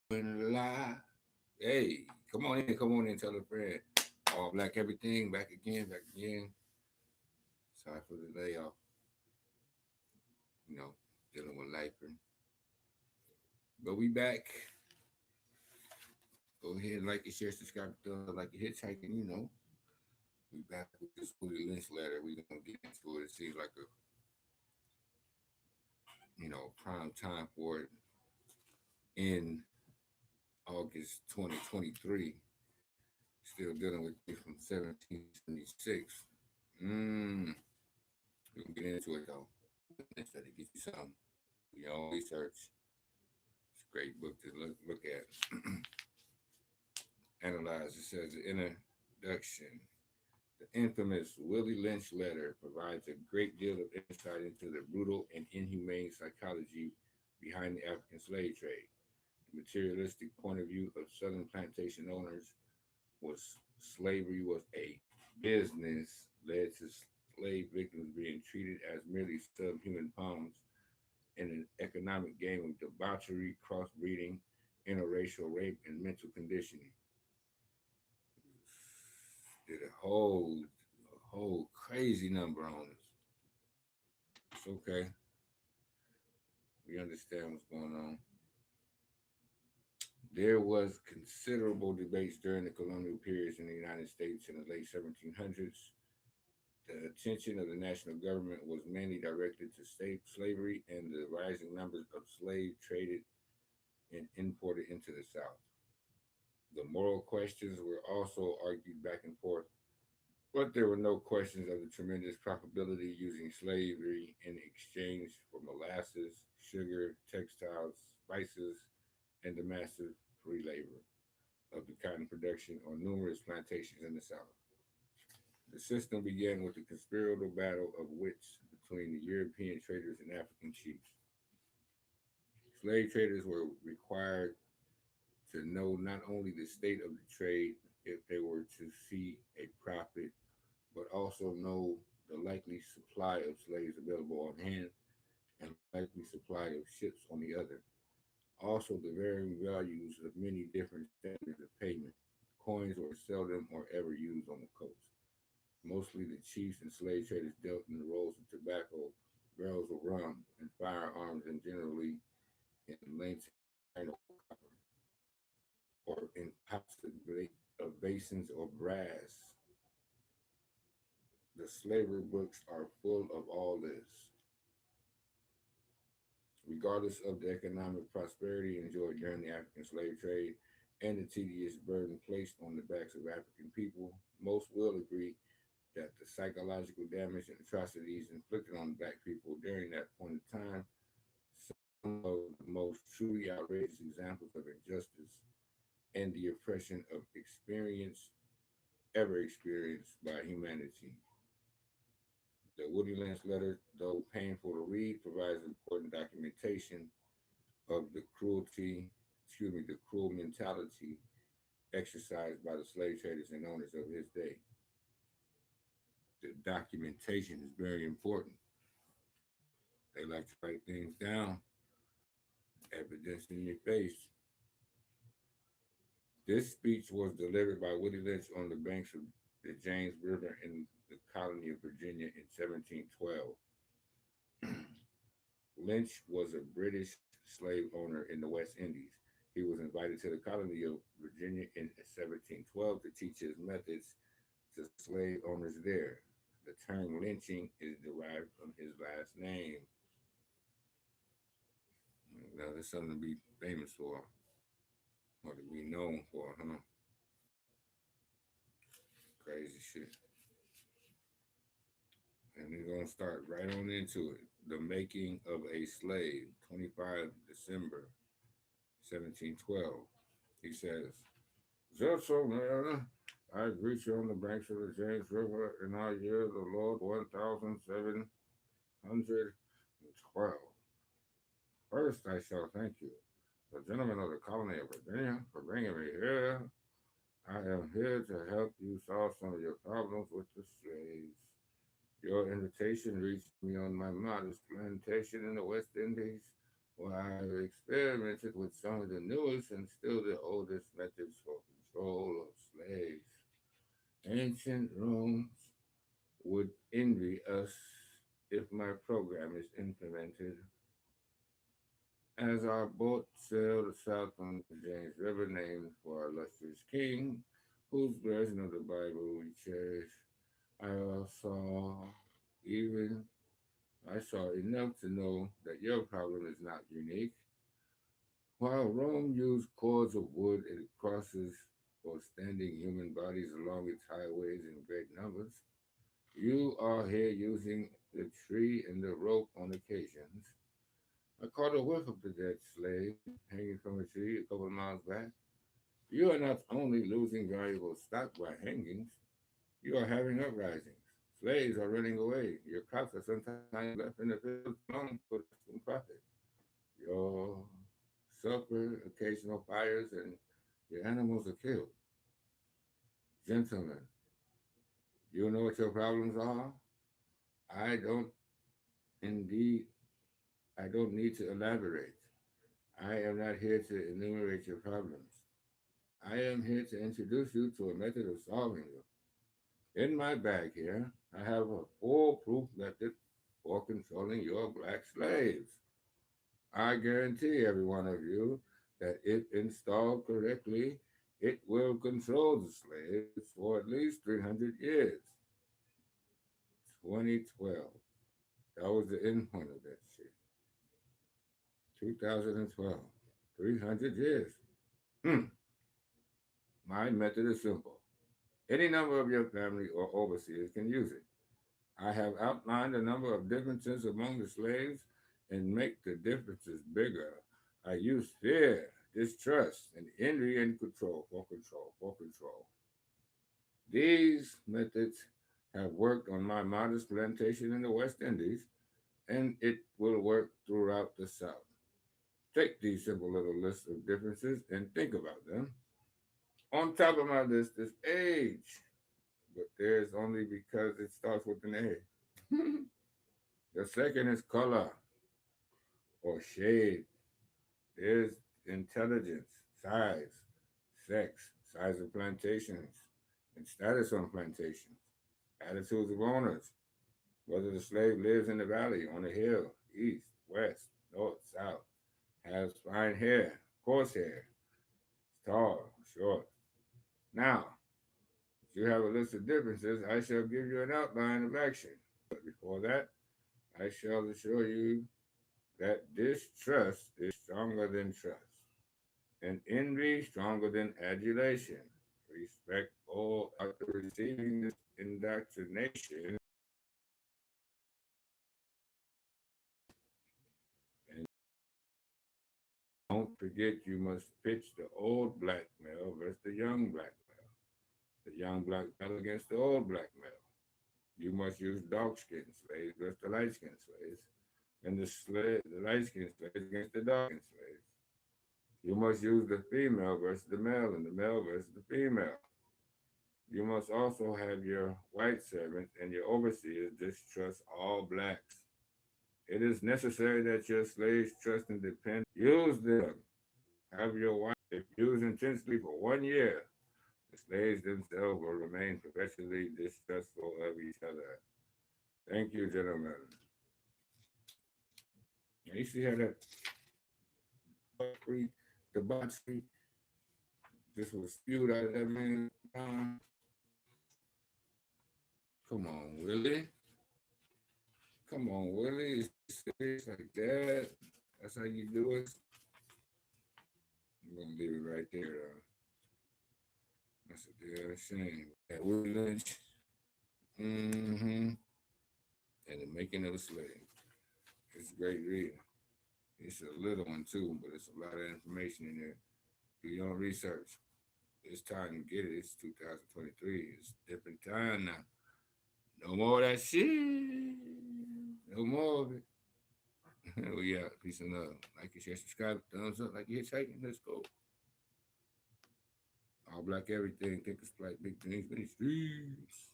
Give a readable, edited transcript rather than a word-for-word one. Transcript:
When lie. Hey, come on in, tell a friend. All black everything, back again, back again. Sorry for the layoff, you know, dealing with life. But we back. Go ahead and like and share, subscribe, like a hitchhiking, you know. We back with this Willie Lynch letter. We gonna get into it. It seems like a prime time for it in August 2023. Still dealing with things from 1776. Mm, we can get into it though. Instead of get you some do your own research. It's a great book to look at, analyze. It says the introduction. The infamous Willie Lynch letter provides a great deal of insight into the brutal and inhumane psychology behind the African slave trade. The materialistic point of view of Southern plantation owners was slavery was a business led to slave victims being treated as merely subhuman pawns in an economic game of debauchery, crossbreeding, interracial rape, and mental conditioning. Did a whole crazy number on us. It's okay. We understand what's going on. There was considerable debates during the colonial periods in the United States in the late 1700s. The attention of the national government was mainly directed to state slavery and the rising numbers of slaves traded and imported into the South. The moral questions were also argued back and forth, but there were no questions of the tremendous profitability using slavery in exchange for molasses, sugar, textiles, spices, and the massive free labor of the cotton production on numerous plantations in the South. The system began with the conspiratorial battle of wits between the European traders and African chiefs. Slave traders were required to know not only the state of the trade if they were to see a profit, but also know the likely supply of slaves available on hand and likely supply of ships on the other. Also, the varying values of many different standards of payment. Coins were seldom or ever used on the coast. Mostly the chiefs and slave traders dealt in the roles of tobacco, barrels of rum, and firearms, and generally in lengths of iron or copper, or in pots of basins or brass. The slavery books are full of all this. Regardless of the economic prosperity enjoyed during the African slave trade and the tedious burden placed on the backs of African people, most will agree that the psychological damage and atrocities inflicted on black people during that point in time, some of the most truly outrageous examples of injustice and the oppression of experience ever experienced by humanity. The Woody Lynch letter, though painful to read, provides important documentation of the cruel mentality exercised by the slave traders and owners of his day. The documentation is very important. They like to write things down, evidence in your face. This speech was delivered by Willie Lynch on the banks of the James River in the colony of Virginia in 1712. Lynch was a British slave owner in the West Indies. He was invited to the colony of Virginia in 1712 to teach his methods to slave owners there. The term lynching is derived from his last name. Now, that's something to be famous for, or to be known for, huh? Crazy shit. And we're going to start right on into it. The Making of a Slave, 25 December 1712. He says, Gentlemen, I greet you on the banks of the James River in our year of the Lord 1712. First, I shall thank you, the gentlemen of the colony of Virginia, for bringing me here. I am here to help you solve some of your problems with the slaves. Your invitation reached me on my modest plantation in the West Indies Well, I've experimented with some of the newest and still the oldest methods for control of slaves. Ancient Rome would envy us if my program is implemented. As our boat sailed south on the James River, named for our illustrious king, whose version of the Bible we cherish, I saw even I saw enough to know that your problem is not unique. While Rome used cords of wood and crosses for standing human bodies along its highways in great numbers, you are here using the tree and the rope on occasions. I caught a whiff of the dead slave hanging from a tree a couple of miles back. You are not only losing valuable stock by hangings, you are having uprisings. Slaves are running away. Your crops are sometimes left in the fields alone for the Western profit. Your suffer occasional fires and your animals are killed. Gentlemen, you know what your problems are? I don't indeed, I don't need to elaborate. I am not here to enumerate your problems. I am here to introduce you to a method of solving them. In my bag here, I have a foolproof method for controlling your black slaves. I guarantee every one of you that if installed correctly, it will control the slaves for at least 300 years. 2012. That was the end point of that shit. 2012. 300 years. Hmm. My method is simple. Any number of your family or overseers can use it. I have outlined a number of differences among the slaves and make the differences bigger. I use fear, distrust, and envy and control for control for control. These methods have worked on my modest plantation in the West Indies, and it will work throughout the South. Take these simple little lists of differences and think about them. On top of my list is age, but there's only because it starts with an A. The second is color or shade. There's intelligence, size, sex, size of plantations, and status on plantations, attitudes of owners, whether the slave lives in the valley, on the hill, east, west, north, south, has fine hair, coarse hair, tall, short. Now, if you have a list of differences, I shall give you an outline of action. But before that, I shall assure you that distrust is stronger than trust, and envy stronger than adulation. Respect all after receiving this indoctrination, and don't forget you must pitch the old black male versus the young black male, the young black male against the old black male. You must use dark skinned slaves versus the light skinned slaves, and the light skinned slaves against the dark skinned slaves. You must use the female versus the male and the male versus the female. You must also have your white servants and your overseers distrust all blacks. It is necessary that your slaves trust and depend. Use them. Have your wife, if used intensely for 1 year, the slaves themselves will remain perpetually distrustful of each other. Thank you, gentlemen. Now, you see how that debauchery just was spewed out of that man's mouth? Come on, Willie. Come on, Willie. Is you serious like that? That's how you do it? I'm gonna leave it right there, though. That's a damn shame. That Willie Lynch, mm-hmm, and the making of a slave. It's a great reading. It's a little one too, but it's a lot of information in there. Do your own research. It's time to get it. It's 2023. It's a different time now. No more of that shit. No more of it. We out. Peace and love. Like and share, subscribe, thumbs up, like you're hitchhiking. Let's go. All black everything. Think it's like big things, many streets.